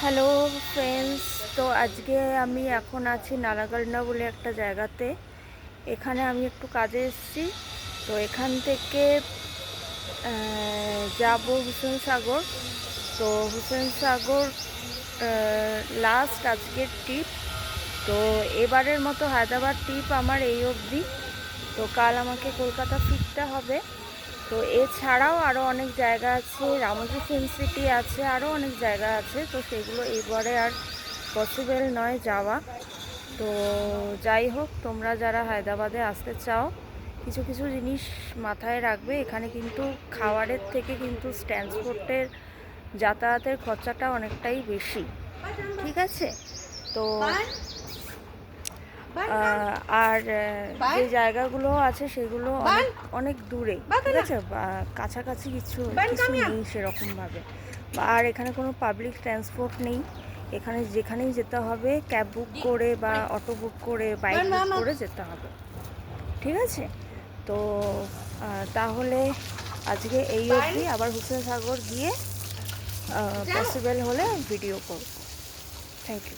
Hello friends, তো আজকে আমি এখন আছি নালাগন্ডা বলে একটা জায়গাতে। এখানে আমি একটু কাজে এসেছি। তো এখান থেকে যাব হুসেন সাগর। তো হুসেন সাগর লাস্ট আজকের ট্রিপ। তো এবারের মতো হায়দ্রাবাদ ট্রিপ আমার এই অবধি। তো কাল আমাকে কলকাতা ফিরতে হবে। তো এছাড়াও আরও অনেক জায়গা আছে, রামোজি ফিল্ম সিটি আছে, আরও অনেক জায়গা আছে। তো সেগুলো এবারে আর পসিবল নয় যাওয়া। তো যাই হোক, তোমরা যারা হায়দ্রাবাদে আসতে চাও কিছু কিছু জিনিস মাথায় রাখবে। এখানে কিন্তু খাবারের থেকে কিন্তু ট্রান্সপোর্টের যাতায়াতের খরচাটা অনেকটাই বেশি, ঠিক আছে? তো আর যে জায়গাগুলো আছে সেগুলো অনেক অনেক দূরে, ঠিক আছে? কাছাকাছি কিছু কিছু নেই সেরকমভাবে। আর এখানে কোনো পাবলিক ট্রান্সপোর্ট নেই। এখানে যেখানেই যেতে হবে ক্যাব বুক করে বা অটো বুক করে, বাইক বুক করে যেতে হবে, ঠিক আছে? তো তাহলে আজকে এই অবধি। আবার হুসেন সাগর গিয়ে পসিবল হলে ভিডিও করব। Thank you.